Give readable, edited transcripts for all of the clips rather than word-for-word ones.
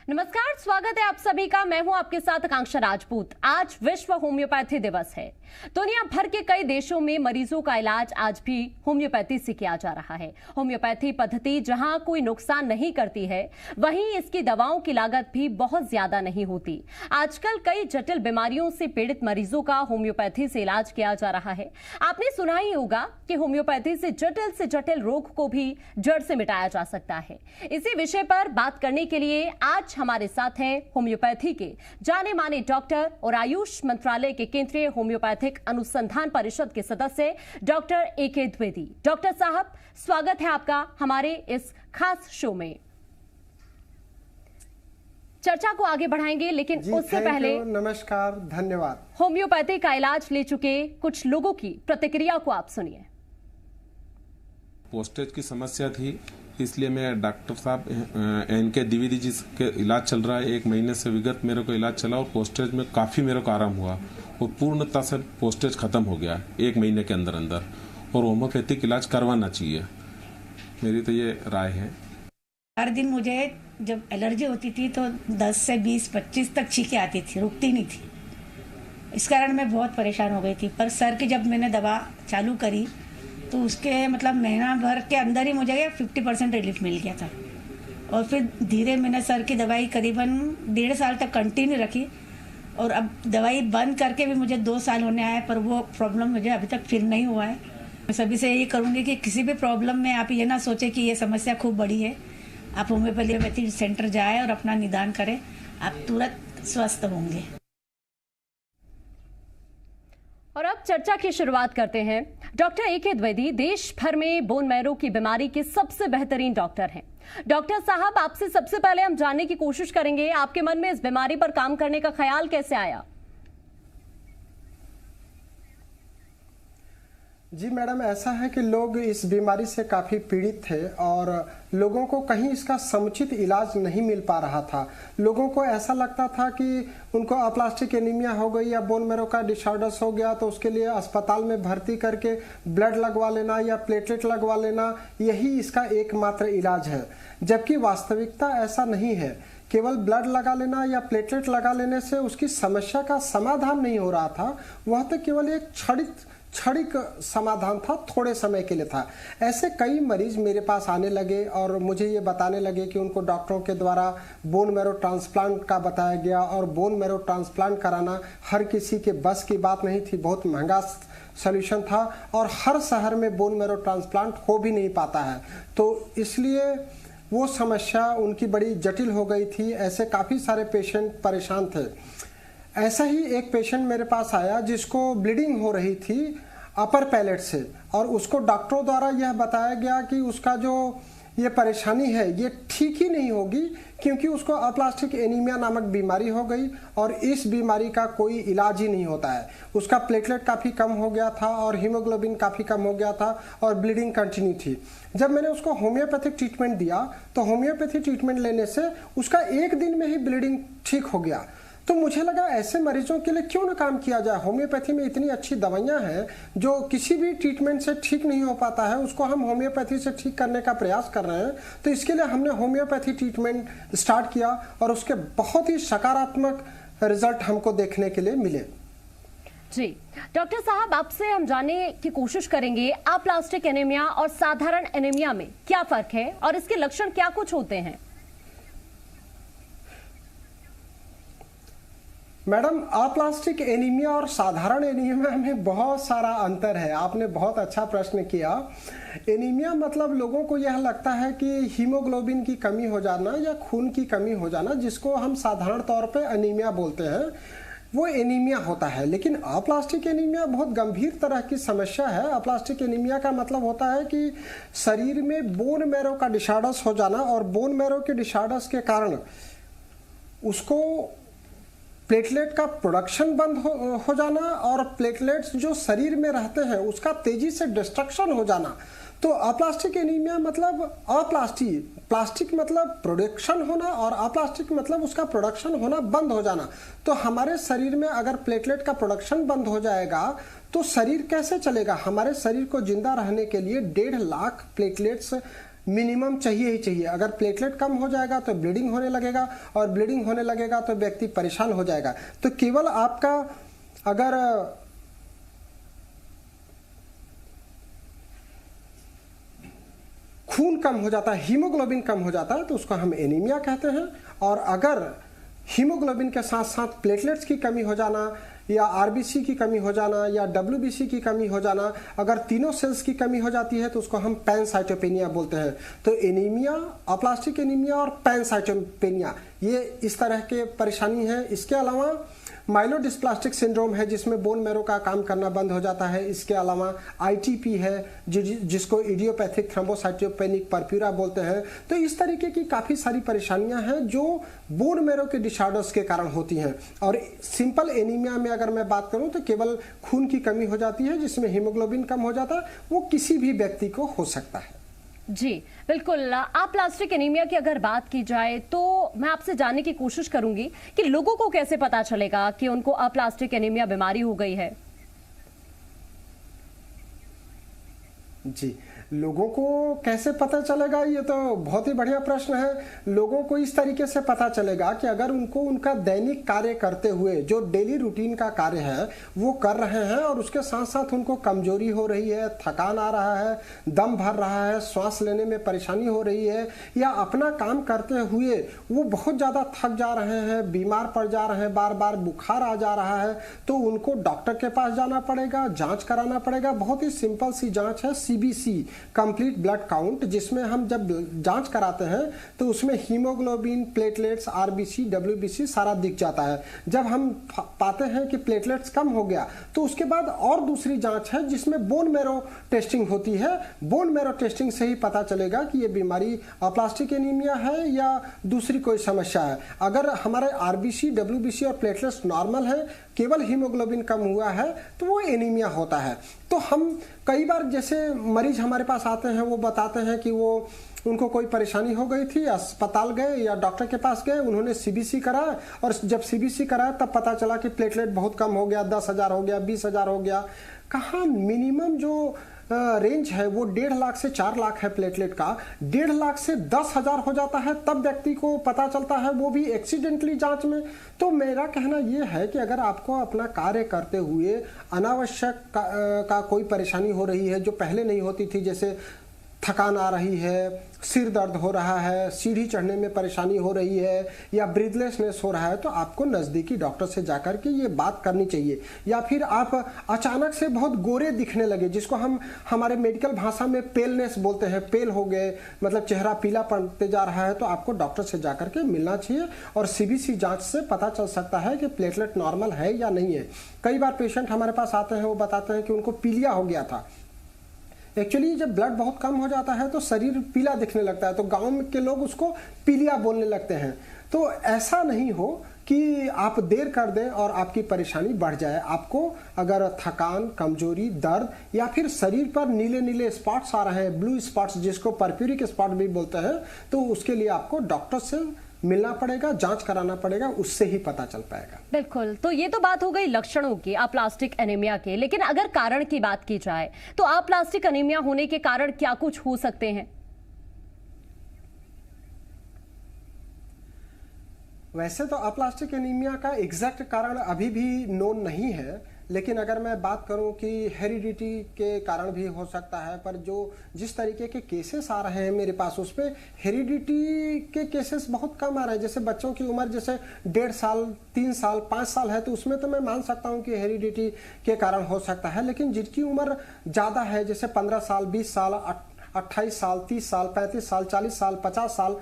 नमस्कार, स्वागत है आप सभी का। मैं हूं आपके साथ आकांक्षा राजपूत। आज विश्व होम्योपैथी दिवस है। दुनिया भर के कई देशों में मरीजों का इलाज आज भी होम्योपैथी से किया जा रहा है। होम्योपैथी पद्धति जहां कोई नुकसान नहीं करती है, वहीं इसकी दवाओं की लागत भी बहुत ज्यादा नहीं होती। आजकल कई जटिल बीमारियों से पीड़ित मरीजों का होम्योपैथी से इलाज किया जा रहा है। आपने सुना ही होगा कि होम्योपैथी से जटिल रोग को भी जड़ से मिटाया जा सकता है। इसी विषय पर बात करने के लिए आज हमारे साथ हैं होम्योपैथी के जाने माने डॉक्टर और आयुष मंत्रालय के केंद्रीय होम्योपैथिक अनुसंधान परिषद के सदस्य डॉक्टर ए.के. द्विवेदी। डॉक्टर साहब, स्वागत है आपका हमारे इस खास शो में। चर्चा को आगे बढ़ाएंगे, लेकिन उससे पहले नमस्कार, धन्यवाद। होम्योपैथी का इलाज ले चुके कुछ लोगों की प्रतिक्रिया को आप सुनिए। पोस्टेज की समस्या थी, इसलिए मैं डॉक्टर साहब ए.के. द्विवेदी जी के इलाज चल रहा है। 1 महीने से विगत मेरे को इलाज चला और पोस्टेज में काफ़ी मेरे को आराम हुआ और पूर्णतः से पोस्टेज खत्म हो गया 1 महीने के अंदर और होम्योपैथिक इलाज करवाना चाहिए, मेरी तो ये राय है। हर दिन मुझे जब एलर्जी होती थी तो 10 से 20-25 तक छींकें आती थी, रुकती नहीं थी। इस कारण मैं बहुत परेशान हो गई थी। पर सर की जब मैंने दवा चालू करी तो उसके महीना भर के अंदर ही मुझे 50% रिलीफ मिल गया था। और फिर धीरे मैंने सर की दवाई करीबन 1.5 साल तक कंटिन्यू रखी और अब दवाई बंद करके भी मुझे 2 साल होने आए, पर वो प्रॉब्लम मुझे अभी तक फिर नहीं हुआ है। मैं सभी से यही करूँगी कि किसी भी प्रॉब्लम में आप ये ना सोचें कि ये समस्या खूब बड़ी है। आप होम्योपैथी सेंटर जाएँ और अपना निदान करें, आप तुरंत स्वस्थ होंगे। और अब चर्चा की शुरुआत करते हैं। Doctor A K. द्विवेदी देश भर में बोन मैरो की बीमारी के सबसे बेहतरीन डॉक्टर हैं। डॉक्टर साहब, आपसे सबसे पहले हम जानने की कोशिश करेंगे, आपके मन में इस बीमारी पर काम करने का ख्याल कैसे आया? जी मैडम, ऐसा है कि लोग इस बीमारी से काफ़ी पीड़ित थे और लोगों को कहीं इसका समुचित इलाज नहीं मिल पा रहा था। लोगों को ऐसा लगता था कि उनको अप्लास्टिक एनीमिया हो गई या बोन मैरो का डिसऑर्डर्स हो गया तो उसके लिए अस्पताल में भर्ती करके ब्लड लगवा लेना या प्लेटलेट लगवा लेना, यही इसका एकमात्र इलाज है। जबकि वास्तविकता ऐसा नहीं है। केवल ब्लड लगा लेना या प्लेटलेट लगा लेने से उसकी समस्या का समाधान नहीं हो रहा था। वह तो केवल एक क्षणिक समाधान था, थोड़े समय के लिए था। ऐसे कई मरीज मेरे पास आने लगे और मुझे ये बताने लगे कि उनको डॉक्टरों के द्वारा बोन मैरो ट्रांसप्लांट का बताया गया और बोन मैरो ट्रांसप्लांट कराना हर किसी के बस की बात नहीं थी, बहुत महंगा सॉल्यूशन था और हर शहर में बोन मैरो ट्रांसप्लांट हो भी नहीं पाता है। तो इसलिए वो समस्या उनकी बड़ी जटिल हो गई थी। ऐसे काफ़ी सारे पेशेंट परेशान थे। ऐसा ही एक पेशेंट मेरे पास आया जिसको ब्लीडिंग हो रही थी अपर पैलेट से और उसको डॉक्टरों द्वारा यह बताया गया कि उसका जो ये परेशानी है ये ठीक ही नहीं होगी, क्योंकि उसको अप्लास्टिक एनीमिया नामक बीमारी हो गई और इस बीमारी का कोई इलाज ही नहीं होता है। उसका प्लेटलेट काफ़ी कम हो गया था और हीमोग्लोबिन काफ़ी कम हो गया था और ब्लीडिंग कंटिन्यू थी। जब मैंने उसको होम्योपैथिक ट्रीटमेंट दिया तो होम्योपैथी ट्रीटमेंट लेने से उसका 1 दिन में ही ब्लीडिंग ठीक हो गया। तो मुझे लगा ऐसे मरीजों के लिए क्यों ना काम किया जाए। होम्योपैथी में इतनी अच्छी दवाइयां हैं जो किसी भी ट्रीटमेंट से ठीक नहीं हो पाता है, उसको हम होम्योपैथी से ठीक करने का प्रयास कर रहे हैं। तो इसके लिए हमने होम्योपैथी ट्रीटमेंट स्टार्ट किया और उसके बहुत ही सकारात्मक रिजल्ट हमको देखने के लिए मिले। जी डॉक्टर साहब, आपसे हम जानने की कोशिश करेंगे अप्लास्टिक एनीमिया और साधारण एनीमिया में क्या फर्क है और इसके लक्षण क्या कुछ होते हैं? मैडम, अप्लास्टिक एनीमिया और साधारण एनीमिया में बहुत सारा अंतर है। आपने बहुत अच्छा प्रश्न किया। एनीमिया मतलब लोगों को यह लगता है कि हीमोग्लोबिन की कमी हो जाना या खून की कमी हो जाना, जिसको हम साधारण तौर पे एनीमिया बोलते हैं, वो एनीमिया होता है। लेकिन अप्लास्टिक एनीमिया बहुत गंभीर तरह की समस्या है। अप्लास्टिक एनीमिया का मतलब होता है कि शरीर में बोन मैरो का डिसऑर्डर्स हो जाना और बोन मैरो के डिसऑर्डर्स के कारण उसको प्लेटलेट का प्रोडक्शन बंद हो जाना और प्लेटलेट्स जो शरीर में रहते हैं उसका तेजी से डिस्ट्रक्शन हो जाना। तो अप्लास्टिक एनीमिया मतलब प्लास्टिक मतलब प्रोडक्शन होना और अप्लास्टिक मतलब उसका प्रोडक्शन होना बंद हो जाना। तो हमारे शरीर में अगर प्लेटलेट का प्रोडक्शन बंद हो जाएगा तो शरीर कैसे चलेगा? हमारे शरीर को जिंदा रहने के लिए 1.5 लाख प्लेटलेट्स मिनिमम चाहिए ही चाहिए। अगर प्लेटलेट कम हो जाएगा तो ब्लीडिंग होने लगेगा, और ब्लीडिंग होने लगेगा तो व्यक्ति परेशान हो जाएगा। तो केवल आपका अगर खून कम हो जाता है, हीमोग्लोबिन कम हो जाता है, तो उसको हम एनीमिया कहते हैं। और अगर हीमोग्लोबिन के साथ साथ प्लेटलेट्स की कमी हो जाना, या आरबीसी की कमी हो जाना, या डब्ल्यूबीसी की कमी हो जाना, अगर तीनों सेल्स की कमी हो जाती है तो उसको हम पैनसाइटोपेनिया बोलते हैं। तो एनीमिया, अप्लास्टिक एनीमिया और पैनसाइटोपेनिया, ये इस तरह के परेशानी है। इसके अलावा माइलोडिस्प्लास्टिक सिंड्रोम है, जिसमें बोन मैरो का काम करना बंद हो जाता है। इसके अलावा आईटीपी है, जिसको इडियोपैथिक थ्रोम्बोसाइटोपेनिक परप्यूरा बोलते हैं। तो इस तरीके की काफ़ी सारी परेशानियां हैं जो बोन मैरो के डिसऑर्डर्स के कारण होती हैं। और सिंपल एनीमिया में अगर मैं बात करूं तो केवल खून की कमी हो जाती है, जिसमें हीमोग्लोबिन कम हो जाता है। वो किसी भी व्यक्ति को हो सकता है। जी बिल्कुल। अप्लास्टिक एनीमिया की अगर बात की जाए तो मैं आपसे जानने की कोशिश करूंगी कि लोगों को कैसे पता चलेगा कि उनको अप्लास्टिक एनीमिया बीमारी हो गई है। जी, लोगों को कैसे पता चलेगा, ये तो बहुत ही बढ़िया प्रश्न है। लोगों को इस तरीके से पता चलेगा कि अगर उनको उनका दैनिक कार्य करते हुए जो डेली रूटीन का कार्य है वो कर रहे हैं, और उसके साथ साथ उनको कमजोरी हो रही है, थकान आ रहा है, दम भर रहा है, श्वास लेने में परेशानी हो रही है, या अपना काम करते हुए वो बहुत ज़्यादा थक जा रहे हैं, बीमार पड़ जा रहे हैं, बार बार बुखार आ जा रहा है, तो उनको डॉक्टर के पास जाना पड़ेगा, जाँच कराना पड़ेगा। बहुत ही सिंपल सी जाँच है, CBC कंप्लीट ब्लड काउंट, जिसमें हम जब जांच कराते हैं तो उसमें हीमोग्लोबिन, प्लेटलेट्स, आरबीसी, डब्ल्यूबीसी सारा दिख जाता है। जब हम पाते हैं कि प्लेटलेट्स कम हो गया तो उसके बाद और दूसरी जांच है जिसमें बोन मैरो टेस्टिंग होती है। बोन मैरो टेस्टिंग से ही पता चलेगा कि ये बीमारी अप्लास्टिक एनीमिया है या दूसरी कोई समस्या है। अगर हमारे आरबीसी, डब्ल्यूबीसी और प्लेटलेट्स नॉर्मल है, केवल हीमोग्लोबिन कम हुआ है, तो वो एनीमिया होता है। तो हम कई बार जैसे मरीज हमारे पास आते हैं, वो बताते हैं कि उनको कोई परेशानी हो गई थी, अस्पताल गए या डॉक्टर के पास गए, उन्होंने CBC कराया, और जब CBC कराया तब पता चला कि प्लेटलेट बहुत कम हो गया, 10,000 हो गया, 20,000 हो गया। कहाँ मिनिमम जो रेंज है वो 1.5 लाख से 4 लाख है प्लेटलेट का। 1.5 लाख से 10,000 हो जाता है तब व्यक्ति को पता चलता है, वो भी एक्सीडेंटली जांच में। तो मेरा कहना ये है कि अगर आपको अपना कार्य करते हुए अनावश्यक का कोई परेशानी हो रही है जो पहले नहीं होती थी, जैसे थकान आ रही है, सिर दर्द हो रहा है, सीढ़ी चढ़ने में परेशानी हो रही है, या ब्रीथलेसनेस हो रहा है, तो आपको नज़दीकी डॉक्टर से जाकर के ये बात करनी चाहिए। या फिर आप अचानक से बहुत गोरे दिखने लगे, जिसको हम हमारे मेडिकल भाषा में पेलनेस बोलते हैं, पेल हो गए, मतलब चेहरा पीला पड़ते जा रहा है, तो आपको डॉक्टर से जाकर के मिलना चाहिए। और CBC जांच से पता चल सकता है कि प्लेटलेट नॉर्मल है या नहीं है। कई बार पेशेंट हमारे पास आते हैं, वो बताते हैं कि उनको पीलिया हो गया था। एक्चुअली जब ब्लड बहुत कम हो जाता है तो शरीर पीला दिखने लगता है, तो गांव के लोग उसको पीलिया बोलने लगते हैं। तो ऐसा नहीं हो कि आप देर कर दें और आपकी परेशानी बढ़ जाए। आपको अगर थकान, कमजोरी, दर्द, या फिर शरीर पर नीले नीले स्पॉट्स आ रहे हैं, ब्लू स्पॉट्स, जिसको परप्यूरिक स्पॉट भी बोलते हैं, तो उसके लिए आपको डॉक्टर से मिलना पड़ेगा, जांच कराना पड़ेगा, उससे ही पता चल पाएगा। बिल्कुल। तो ये तो बात हो गई लक्षणों की अप्लास्टिक एनीमिया के, लेकिन अगर कारण की बात की जाए तो अप्लास्टिक एनीमिया होने के कारण क्या कुछ हो सकते हैं? वैसे तो अप्लास्टिक एनीमिया का एग्जैक्ट कारण अभी भी नोन नहीं है, लेकिन अगर मैं बात करूं कि हेरिडिटी के कारण भी हो सकता है, पर जिस तरीके के केसेस आ रहे हैं मेरे पास, उस पर हेरिडिटी के केसेस बहुत कम आ रहे हैं। जैसे बच्चों की उम्र जैसे 1.5 साल, 3 साल, 5 साल है, तो उसमें तो मैं मान सकता हूं कि हेरिडिटी के कारण हो सकता है। लेकिन जिनकी उम्र ज़्यादा है, जैसे 15 साल, 20 साल, 28 साल, 30 साल, 35 साल, 40 साल, 50 साल,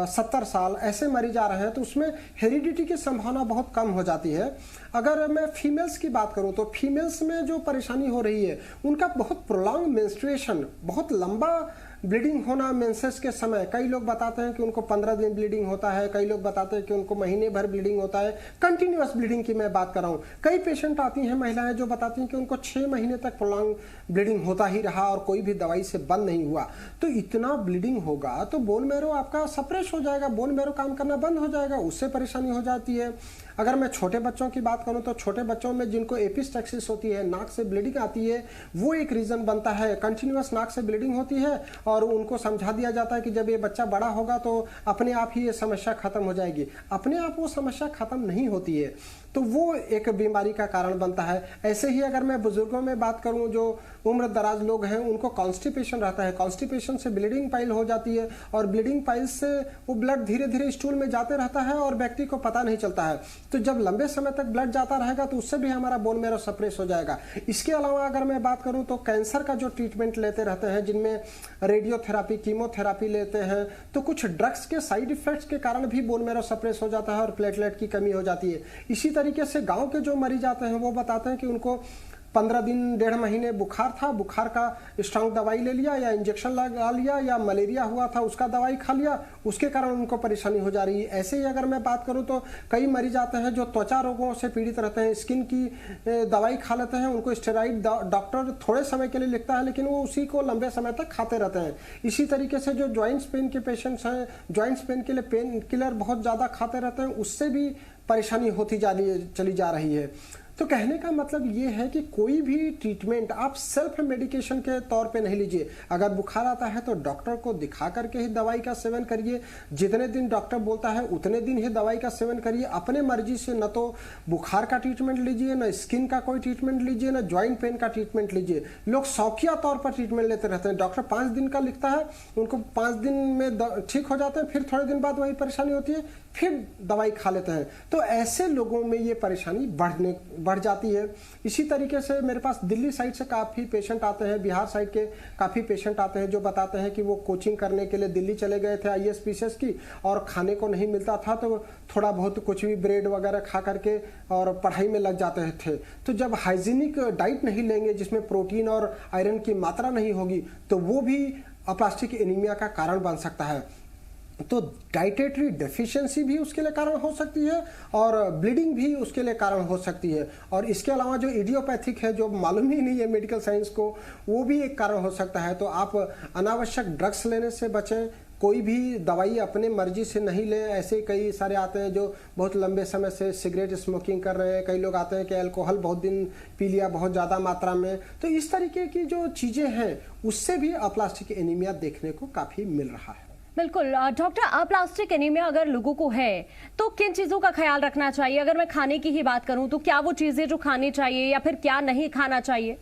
70 साल, ऐसे मरीज आ रहे हैं, तो उसमें हेरिडिटी की संभावना बहुत कम हो जाती है। अगर मैं फीमेल्स की बात करूं तो फीमेल्स में जो परेशानी हो रही है, उनका बहुत प्रोलॉन्ग मेंस्ट्रुएशन, बहुत लंबा ब्लीडिंग होना मेंसेस के समय। कई लोग बताते हैं कि उनको 15 दिन ब्लीडिंग होता है, कई लोग बताते हैं कि उनको महीने भर ब्लीडिंग होता है। कंटिन्यूअस ब्लीडिंग की मैं बात कर रहा हूँ। कई पेशेंट आती हैं महिलाएं जो बताती हैं कि उनको 6 महीने तक प्रोलॉन्ग ब्लीडिंग होता ही रहा और कोई भी दवाई से बंद नहीं हुआ। तो इतना ब्लीडिंग होगा तो बोन मैरो आपका सप्रेस हो जाएगा, बोन मैरो काम करना बंद हो जाएगा, उससे परेशानी हो जाती है। अगर मैं छोटे बच्चों की बात करूं तो छोटे बच्चों में जिनको एपिस्टेक्सिस होती है, नाक से ब्लीडिंग आती है, वो एक रीजन बनता है। कंटिन्यूअस नाक से ब्लीडिंग होती है और उनको समझा दिया जाता है कि जब ये बच्चा बड़ा होगा तो अपने आप ही ये समस्या खत्म हो जाएगी। अपने आप वो समस्या खत्म नहीं होती है, तो वो एक बीमारी का कारण बनता है। ऐसे ही अगर मैं बुजुर्गों में बात करूं, जो उम्र दराज लोग हैं, उनको कॉन्स्टिपेशन रहता है। कॉन्स्टिपेशन से ब्लीडिंग पाइल हो जाती है और ब्लीडिंग पाइल से वो ब्लड धीरे धीरे स्टूल में जाते रहता है और व्यक्ति को पता नहीं चलता है। तो जब लंबे समय तक ब्लड जाता रहेगा तो उससे भी हमारा बोन मैरो सप्रेस हो जाएगा। इसके अलावा अगर मैं बात करूं तो कैंसर का जो ट्रीटमेंट लेते रहते हैं, जिनमें रेडियोथेरापी, कीमोथेरापी लेते हैं, तो कुछ ड्रग्स के साइड इफेक्ट्स के कारण भी बोन मैरो सप्रेस हो जाता है और प्लेटलेट की कमी हो जाती है। इसी तरीके से गांव के जो मरीज आते हैं वो बताते हैं कि उनको 15 दिन 1.5 महीने बुखार था, बुखार का स्ट्रांग दवाई ले लिया या इंजेक्शन लगा लिया या मलेरिया हुआ था उसका दवाई खा लिया, उसके कारण उनको परेशानी हो जा रही है। ऐसे ही अगर मैं बात करूं तो कई मरीज आते हैं जो त्वचा रोगों से पीड़ित रहते हैं, स्किन की दवाई खा लेते हैं, उनको स्टेरॉइड डॉक्टर थोड़े समय के लिए लिखता है लेकिन वो उसी को लंबे समय तक खाते रहते हैं। इसी तरीके से जो जॉइंट्स पेन के पेशेंट्स हैं, जॉइंट्स पेन के लिए पेन किलर बहुत ज़्यादा खाते रहते हैं, उससे भी परेशानी होती चली जा रही है। तो कहने का मतलब ये है कि कोई भी ट्रीटमेंट आप सेल्फ मेडिकेशन के तौर पे नहीं लीजिए। अगर बुखार आता है तो डॉक्टर को दिखा करके ही दवाई का सेवन करिए। जितने दिन डॉक्टर बोलता है उतने दिन ही दवाई का सेवन करिए। अपने मर्जी से न तो बुखार का ट्रीटमेंट लीजिए, न स्किन का कोई ट्रीटमेंट लीजिए, न ज्वाइंट पेन का ट्रीटमेंट लीजिए। लोग शौकिया तौर पर ट्रीटमेंट लेते रहते हैं। डॉक्टर 5 दिन का लिखता है, उनको 5 दिन में ठीक हो जाते हैं, फिर थोड़े दिन बाद वही परेशानी होती है, फिर दवाई खा लेते हैं। तो ऐसे लोगों में ये परेशानी बढ़ जाती है। इसी तरीके से मेरे पास दिल्ली साइड से काफ़ी पेशेंट आते हैं, बिहार साइड के काफ़ी पेशेंट आते हैं जो बताते हैं कि वो कोचिंग करने के लिए दिल्ली चले गए थे IAS PCS की, और खाने को नहीं मिलता था तो थोड़ा बहुत कुछ भी ब्रेड वगैरह खा करके और पढ़ाई में लग जाते थे। तो जब हाइजीनिक डाइट नहीं लेंगे जिसमें प्रोटीन और आयरन की मात्रा नहीं होगी तो वो भी अपलास्टिक एनीमिया का कारण बन सकता है। तो डाइटेटरी डेफिशिएंसी भी उसके लिए कारण हो सकती है और ब्लीडिंग भी उसके लिए कारण हो सकती है। और इसके अलावा जो इडियोपैथिक है, जो मालूम ही नहीं है मेडिकल साइंस को, वो भी एक कारण हो सकता है। तो आप अनावश्यक ड्रग्स लेने से बचें, कोई भी दवाई अपने मर्जी से नहीं लें। ऐसे कई सारे आते हैं जो बहुत लंबे समय से सिगरेट स्मोकिंग कर रहे हैं, कई लोग आते हैं कि अल्कोहल बहुत दिन पी लिया बहुत ज़्यादा मात्रा में। तो इस तरीके की जो चीज़ें हैं उससे भी अपलास्टिक एनीमिया देखने को काफ़ी मिल रहा है। बिल्कुल डॉक्टर, अपलास्टिक एनीमिया अगर लोगों को है तो किन चीज़ों का ख्याल रखना चाहिए? अगर मैं खाने की ही बात करूं तो क्या वो चीज़ें जो खानी चाहिए या फिर क्या नहीं खाना चाहिए?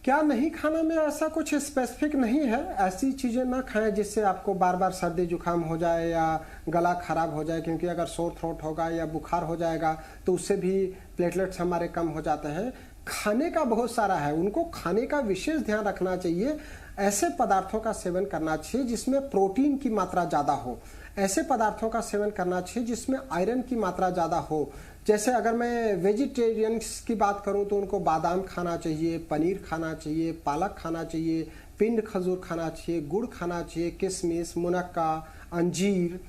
क्या नहीं खाना में ऐसा कुछ स्पेसिफिक नहीं है। ऐसी चीज़ें ना खाएं जिससे आपको बार बार सर्दी जुकाम हो जाए या गला खराब हो जाए, क्योंकि अगर सोर थ्रोट होगा या बुखार हो जाएगा तो उससे भी प्लेटलेट्स हमारे कम हो जाते हैं। खाने का बहुत सारा है, उनको खाने का विशेष ध्यान रखना चाहिए। ऐसे पदार्थों का सेवन करना चाहिए जिसमें प्रोटीन की मात्रा ज़्यादा हो। ऐसे पदार्थों का सेवन करना चाहिए जिसमें आयरन की मात्रा ज़्यादा हो। जैसे अगर मैं वेजिटेरियंस की बात करूं तो उनको बादाम खाना चाहिए, पनीर खाना चाहिए, पालक खाना चाहिए, पिंड खजूर खाना चाहिए, गुड़ खाना चाहिए, किशमिश, मुनक्का, अंजीर।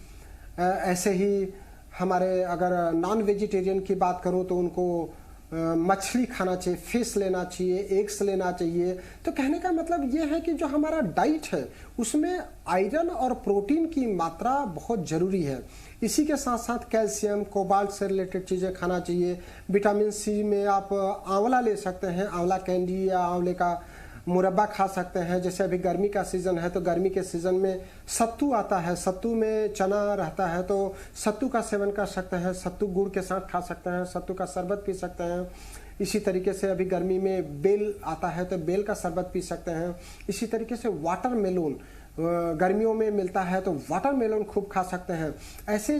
ऐसे ही हमारे अगर नॉन वेजिटेरियन की बात करूं तो उनको मछली खाना चाहिए, फिश लेना चाहिए, एग्स लेना चाहिए। तो कहने का मतलब ये है कि जो हमारा डाइट है उसमें आयरन और प्रोटीन की मात्रा बहुत ज़रूरी है। इसी के साथ साथ कैल्शियम, कोबाल्ट से रिलेटेड चीज़ें खाना चाहिए। विटामिन सी में आप आंवला ले सकते हैं, आंवला कैंडी या आंवले का मुरब्बा खा सकते हैं। जैसे अभी गर्मी का सीज़न है तो गर्मी के सीज़न में सत्तू आता है, सत्तू में चना रहता है तो सत्तू का सेवन कर सकते हैं। सत्तू गुड़ के साथ खा सकते हैं, सत्तू का शरबत पी सकते हैं। इसी तरीके से अभी गर्मी में बेल आता है तो बेल का शरबत पी सकते हैं। इसी तरीके से वाटरमेलन गर्मियों में मिलता है तो वाटरमेलन खूब खा सकते हैं। ऐसे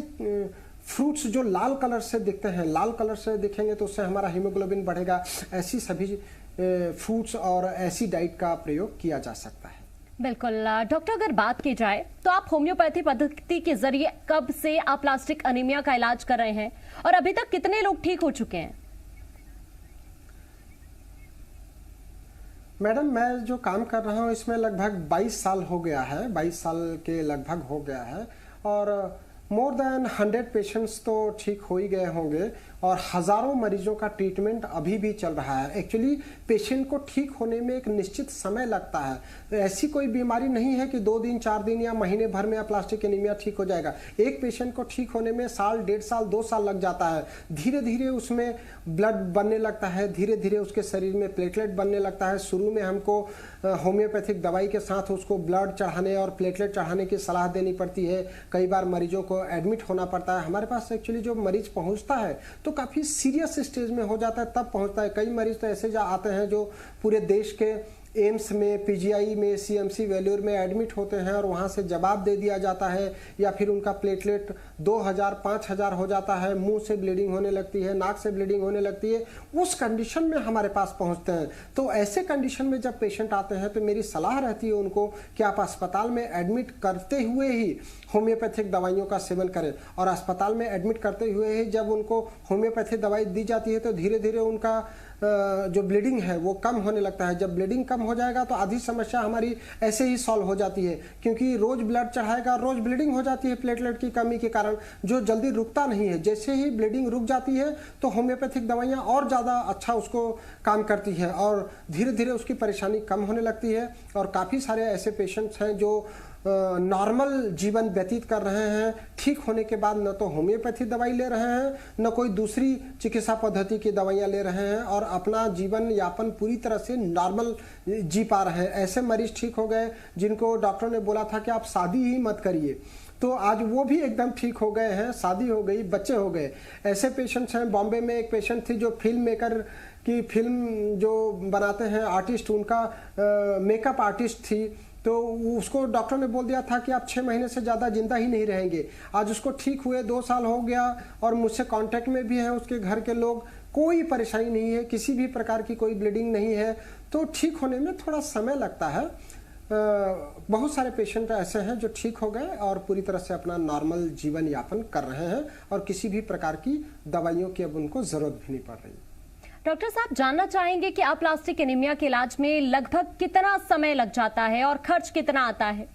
फ्रूट्स जो लाल कलर से दिखते हैं, लाल कलर से दिखेंगे तो उससे हमारा हीमोग्लोबिन बढ़ेगा। ऐसी सभी फ्रूट्स और ऐसी डाइट का प्रयोग किया जा सकता है। बिल्कुल डॉक्टर, अगर बात की जाए तो आप होम्योपैथी पद्धति के जरिए कब से अपलास्टिक एनीमिया का इलाज कर रहे हैं और अभी तक कितने लोग ठीक हो चुके हैं? मैडम, मैं जो काम कर रहा हूँ इसमें लगभग 22 साल हो गया है, 22 साल के लगभग हो गया है और मोर देन 100 पेशेंट्स तो ठीक हो ही गए होंगे। और हजारों मरीजों का ट्रीटमेंट अभी भी चल रहा है। एक्चुअली पेशेंट को ठीक होने में एक निश्चित समय लगता है। ऐसी कोई बीमारी नहीं है कि 2 दिन 4 दिन या महीने भर में प्लास्टिक एनीमिया ठीक हो जाएगा। एक पेशेंट को ठीक होने में साल, 1.5 साल, 2 साल लग जाता है। धीरे धीरे उसमें ब्लड बनने लगता है, धीरे धीरे उसके शरीर में प्लेटलेट बनने लगता है। शुरू में हमको होम्योपैथिक दवाई के साथ उसको ब्लड चढ़ाने और प्लेटलेट चढ़ाने की सलाह देनी पड़ती है। कई बार मरीजों को एडमिट होना पड़ता है। हमारे पास एक्चुअली जो मरीज पहुंचता है तो काफ़ी सीरियस स्टेज में हो जाता है, तब पहुंचता है। कई मरीज तो ऐसे आते हैं जो पूरे देश के एम्स में, पीजीआई में, सीएमसी वेल्योर में एडमिट होते हैं और वहां से जवाब दे दिया जाता है, या फिर उनका प्लेटलेट 2000, 5000 हो जाता है, मुंह से ब्लीडिंग होने लगती है, नाक से ब्लीडिंग होने लगती है। उस कंडीशन में हमारे पास पहुंचते हैं। तो ऐसे कंडीशन में जब पेशेंट आते हैं तो मेरी सलाह रहती है उनको कि आप अस्पताल में एडमिट करते हुए ही होम्योपैथिक दवाइयों का सेवन करें। और अस्पताल में एडमिट करते हुए ही जब उनको होम्योपैथिक दवाई दी जाती है तो धीरे धीरे उनका जो ब्लीडिंग है वो कम होने लगता है। जब ब्लीडिंग कम हो जाएगा तो आधी समस्या हमारी ऐसे ही सॉल्व हो जाती है, क्योंकि रोज ब्लड चढ़ाएगा, रोज ब्लीडिंग हो जाती है प्लेटलेट की कमी के कारण, जो जल्दी रुकता नहीं है। जैसे ही ब्लीडिंग रुक जाती है तो होम्योपैथिक दवाइयाँ और ज़्यादा अच्छा उसको काम करती है और धीरे धीरे उसकी परेशानी कम होने लगती है। और काफ़ी सारे ऐसे पेशेंट्स हैं जो नॉर्मल जीवन व्यतीत कर रहे हैं, ठीक होने के बाद न तो होम्योपैथी दवाई ले रहे हैं, न कोई दूसरी चिकित्सा पद्धति की दवाइयां ले रहे हैं और अपना जीवन यापन पूरी तरह से नॉर्मल जी पा रहे हैं। ऐसे मरीज ठीक हो गए जिनको डॉक्टर ने बोला था कि आप शादी ही मत करिए, तो आज वो भी एकदम ठीक हो गए हैं, शादी हो गई, बच्चे हो गए। ऐसे पेशेंट्स हैं। बॉम्बे में एक पेशेंट थी जो फिल्म मेकर की फिल्म जो बनाते हैं आर्टिस्ट, उनका मेकअप आर्टिस्ट थी, तो उसको डॉक्टर ने बोल दिया था कि आप 6 महीने से ज़्यादा जिंदा ही नहीं रहेंगे। आज उसको ठीक हुए 2 साल हो गया और मुझसे कांटेक्ट में भी हैं उसके घर के लोग। कोई परेशानी नहीं है, किसी भी प्रकार की कोई ब्लीडिंग नहीं है। तो ठीक होने में थोड़ा समय लगता है। बहुत सारे पेशेंट ऐसे हैं जो ठीक हो गए और पूरी तरह से अपना नॉर्मल जीवन यापन कर रहे हैं और किसी भी प्रकार की दवाइयों की अब उनको ज़रूरत भी नहीं पड़ रही। डॉक्टर साहब, जानना चाहेंगे कि अप्लास्टिक एनीमिया के इलाज में लगभग कितना समय लग जाता है और खर्च कितना आता है?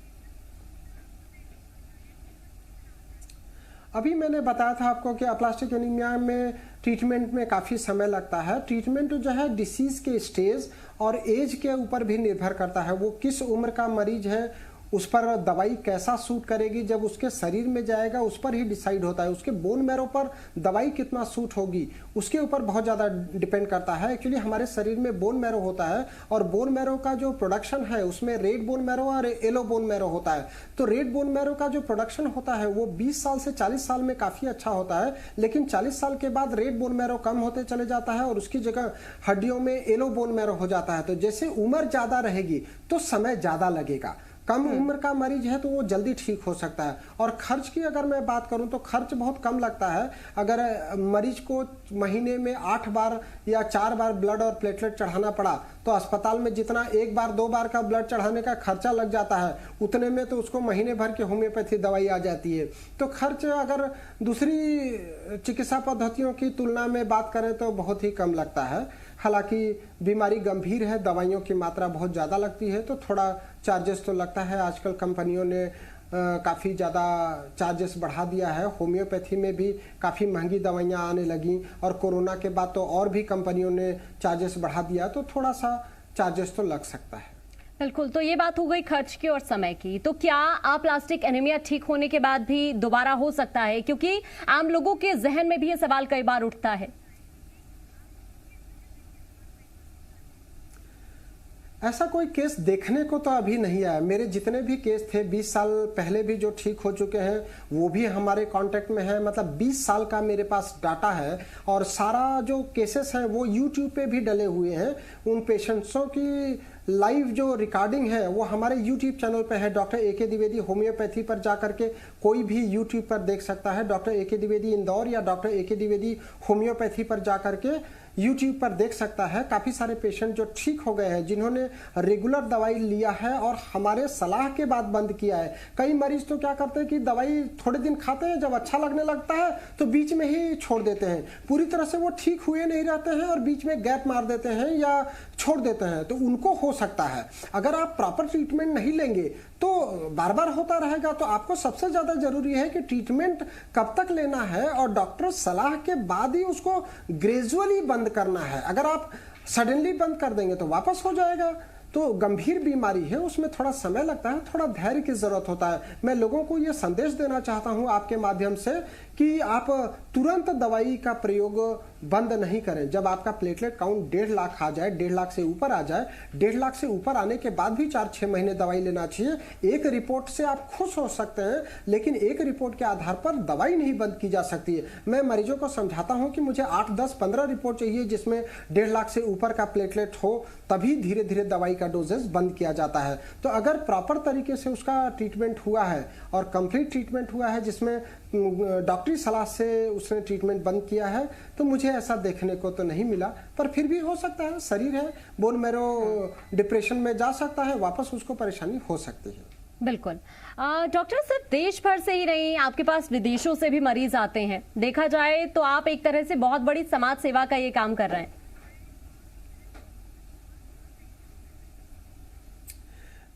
अभी मैंने बताया था आपको कि अप्लास्टिक एनीमिया में ट्रीटमेंट में काफ़ी समय लगता है। ट्रीटमेंट जो है डिसीज के स्टेज और एज के ऊपर भी निर्भर करता है। वो किस उम्र का मरीज है, उस पर दवाई कैसा सूट करेगी, जब उसके शरीर में जाएगा उस पर ही डिसाइड होता है। उसके बोन मैरो पर दवाई कितना सूट होगी उसके ऊपर बहुत ज़्यादा डिपेंड करता है। एक्चुअली हमारे शरीर में बोन मैरो होता है और बोन मैरो का जो प्रोडक्शन है उसमें रेड बोन मैरो और येलो बोन मैरो होता है। तो रेड बोन मैरो का जो प्रोडक्शन होता है वो 20 साल से 40 साल में काफ़ी अच्छा होता है, लेकिन 40 साल के बाद रेड बोन मैरो कम होते चले जाता है और उसकी जगह हड्डियों में येलो बोन मैरो हो जाता है। तो जैसे उम्र ज़्यादा रहेगी तो समय ज़्यादा लगेगा। कम उम्र का मरीज है तो वो जल्दी ठीक हो सकता है। और खर्च की अगर मैं बात करूं तो खर्च बहुत कम लगता है। अगर मरीज को महीने में 8 बार या 4 बार ब्लड और प्लेटलेट चढ़ाना पड़ा तो अस्पताल में जितना 1 बार 2 बार का ब्लड चढ़ाने का खर्चा लग जाता है उतने में तो उसको महीने भर की होम्योपैथी दवाई आ जाती है। तो खर्च अगर दूसरी चिकित्सा पद्धतियों की तुलना में बात करें तो बहुत ही कम लगता है। हालांकि बीमारी गंभीर है, दवाइयों की मात्रा बहुत ज़्यादा लगती है तो थोड़ा चार्जेस तो लगता है। आजकल कंपनियों ने काफ़ी ज़्यादा चार्जेस बढ़ा दिया है। होम्योपैथी में भी काफ़ी महंगी दवाइयाँ आने लगी और कोरोना के बाद तो और भी कंपनियों ने चार्जेस बढ़ा दिया, तो थोड़ा सा चार्जेस तो लग सकता है। बिल्कुल। तो ये बात हो गई खर्च की और समय की। तो क्या अप्लास्टिक एनीमिया ठीक होने के बाद भी दोबारा हो सकता है? क्योंकि आम लोगों के जहन में भी ये सवाल कई बार उठता है। ऐसा कोई केस देखने को तो अभी नहीं आया। मेरे जितने भी केस थे 20 साल पहले भी जो ठीक हो चुके हैं वो भी हमारे कांटेक्ट में है। मतलब 20 साल का मेरे पास डाटा है और सारा जो केसेस हैं वो यूट्यूब पे भी डले हुए हैं। उन पेशेंट्सों की लाइव जो रिकॉर्डिंग है वो हमारे यूट्यूब चैनल पे है। डॉक्टर ए के द्विवेदी होम्योपैथी पर जा करके कोई भी यूट्यूब पर देख सकता है। डॉक्टर ए के द्विवेदी इंदौर या डॉक्टर ए के द्विवेदी होम्योपैथी पर जा करके यूट्यूब पर देख सकता है। काफ़ी सारे पेशेंट जो ठीक हो गए हैं, जिन्होंने रेगुलर दवाई लिया है और हमारे सलाह के बाद बंद किया है। कई मरीज तो क्या करते हैं कि दवाई थोड़े दिन खाते हैं, जब अच्छा लगने लगता है तो बीच में ही छोड़ देते हैं। पूरी तरह से वो ठीक हुए नहीं रहते हैं और बीच में गैप मार देते हैं या छोड़ देते हैं। तो उनको हो सकता है, अगर आप प्रॉपर ट्रीटमेंट नहीं लेंगे तो बार बार होता रहेगा। तो आपको सबसे ज्यादा जरूरी है कि ट्रीटमेंट कब तक लेना है और डॉक्टर सलाह के बाद ही उसको ग्रेजुअली बंद करना है। अगर आप सडनली बंद कर देंगे तो वापस हो जाएगा। तो गंभीर बीमारी है, उसमें थोड़ा समय लगता है, थोड़ा धैर्य की जरूरत होता है। मैं लोगों को यह संदेश देना चाहता हूं आपके माध्यम से कि आप तुरंत दवाई का प्रयोग बंद नहीं करें। जब आपका प्लेटलेट काउंट 1.5 लाख आ जाए, 1.5 लाख से ऊपर आ जाए, 1.5 लाख से ऊपर आने के बाद भी 4-6 महीने दवाई लेना चाहिए। एक रिपोर्ट से आप खुश हो सकते हैं, लेकिन एक रिपोर्ट के आधार पर दवाई नहीं बंद की जा सकती है। मैं मरीजों को समझाता हूं कि मुझे 8, 10, 15 रिपोर्ट चाहिए जिसमें 1.5 लाख से ऊपर का प्लेटलेट हो, तभी धीरे धीरे दवाई का डोजेस बंद किया जाता है। तो अगर प्रॉपर तरीके से उसका ट्रीटमेंट हुआ है और कंप्लीट ट्रीटमेंट हुआ है जिसमें डॉक्टरी सलाह से उसने ट्रीटमेंट बंद किया है, तो मुझे ऐसा देखने को तो नहीं मिला। पर फिर भी हो सकता है, शरीर है, बोन मैरो डिप्रेशन में जा सकता है, वापस उसको परेशानी हो सकती है। बिल्कुल। डॉक्टर, सिर्फ देश भर से ही नहीं, आपके पास विदेशों से भी मरीज आते हैं। देखा जाए तो आप एक तरह से बहुत बड़ी समाज सेवा का ये काम कर रहे हैं।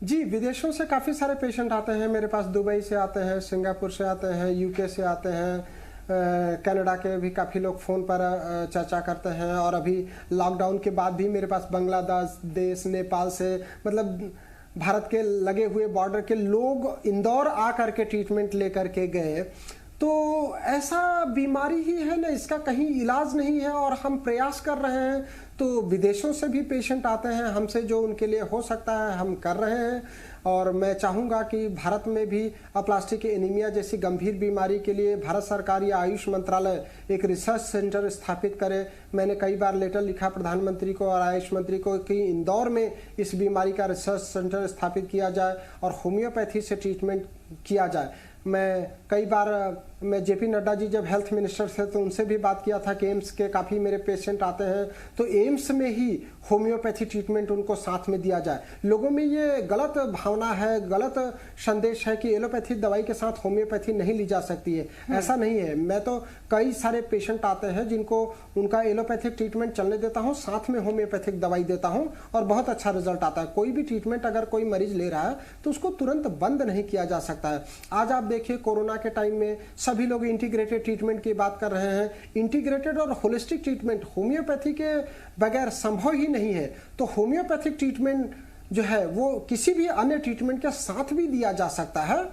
जी, विदेशों से काफ़ी सारे पेशेंट आते हैं मेरे पास। दुबई से आते हैं, सिंगापुर से आते हैं, यूके से आते हैं, कनाडा के भी काफ़ी लोग फ़ोन पर चर्चा करते हैं। और अभी लॉकडाउन के बाद भी मेरे पास बांग्लादेश, नेपाल से, मतलब भारत के लगे हुए बॉर्डर के लोग इंदौर आ करके ट्रीटमेंट लेकर के गए। तो ऐसा बीमारी ही है ना, इसका कहीं इलाज नहीं है और हम प्रयास कर रहे हैं। तो विदेशों से भी पेशेंट आते हैं, हमसे जो उनके लिए हो सकता है हम कर रहे हैं। और मैं चाहूँगा कि भारत में भी अप्लास्टिक एनीमिया जैसी गंभीर बीमारी के लिए भारत सरकार या आयुष मंत्रालय एक रिसर्च सेंटर स्थापित करे। मैंने कई बार लेटर लिखा प्रधानमंत्री को और आयुष मंत्री को कि इंदौर में इस बीमारी का रिसर्च सेंटर स्थापित किया जाए और होम्योपैथी से ट्रीटमेंट किया जाए। मैं कई बार जेपी नड्डा जी जब हेल्थ मिनिस्टर थे तो उनसे भी बात किया था कि एम्स के काफ़ी मेरे पेशेंट आते हैं, तो एम्स में ही होम्योपैथी ट्रीटमेंट उनको साथ में दिया जाए। लोगों में ये गलत भावना है, गलत संदेश है कि एलोपैथी दवाई के साथ होम्योपैथी नहीं ली जा सकती है। ऐसा नहीं है। मैं तो कई सारे पेशेंट आते हैं जिनको उनका एलोपैथिक ट्रीटमेंट चलने देता हूँ, साथ में होम्योपैथिक दवाई देता हूँ और बहुत अच्छा रिजल्ट आता है। कोई भी ट्रीटमेंट अगर कोई मरीज ले रहा है तो उसको तुरंत बंद नहीं किया जा सकता है। आज आप देखिए कोरोना के टाइम में सभी लोग इंटीग्रेटेड ट्रीटमेंट की बात कर रहे हैं। इंटीग्रेटेड और होलिस्टिक ट्रीटमेंट होम्योपैथी के बगैर संभव ही नहीं है। तो होम्योपैथिक ट्रीटमेंट जो है वो किसी भी अन्य ट्रीटमेंट के साथ भी दिया जा सकता है,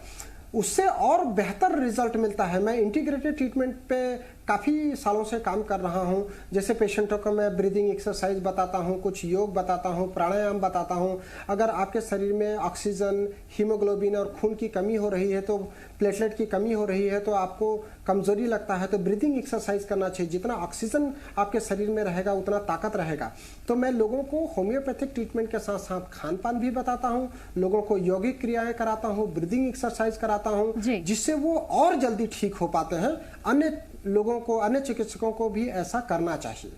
उससे और बेहतर रिजल्ट मिलता है। मैं इंटीग्रेटेड ट्रीटमेंट पे काफ़ी सालों से काम कर रहा हूं। जैसे पेशेंटों को मैं ब्रीदिंग एक्सरसाइज बताता हूं, कुछ योग बताता हूं, प्राणायाम बताता हूं। अगर आपके शरीर में ऑक्सीजन, हीमोग्लोबिन और खून की कमी हो रही है, तो प्लेटलेट की कमी हो रही है, तो आपको कमजोरी लगता है, तो ब्रीदिंग एक्सरसाइज करना चाहिए। जितना ऑक्सीजन आपके शरीर में रहेगा उतना ताकत रहेगा। तो मैं लोगों को होम्योपैथिक ट्रीटमेंट के साथ साथ खान पान भी बताता हूँ, लोगों को यौगिक क्रियाएं कराता हूँ, ब्रीदिंग एक्सरसाइज कराता हूँ, जिससे वो और जल्दी ठीक हो पाते हैं। अन्य लोगों को, अन्य चिकित्सकों को भी ऐसा करना चाहिए।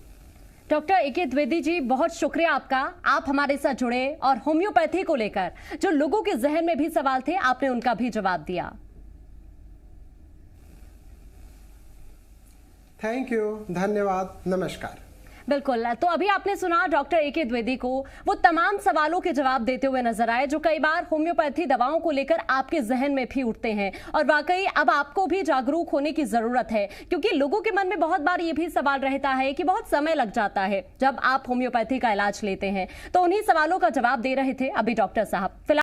Doctor A K. द्विवेदी जी, बहुत शुक्रिया आपका। आप हमारे साथ जुड़े और होम्योपैथी को लेकर जो लोगों के जहन में भी सवाल थे, आपने उनका भी जवाब दिया। थैंक यू, धन्यवाद, नमस्कार। बिल्कुल। तो अभी आपने सुना डॉक्टर ए.के. द्विवेदी को, वो तमाम सवालों के जवाब देते हुए नजर आए जो कई बार होम्योपैथी दवाओं को लेकर आपके जहन में भी उठते हैं। और वाकई अब आपको भी जागरूक होने की जरूरत है, क्योंकि लोगों के मन में बहुत बार ये भी सवाल रहता है कि बहुत समय लग जाता है जब आप होम्योपैथी का इलाज लेते हैं। तो उन्हीं सवालों का जवाब दे रहे थे अभी डॉक्टर साहब।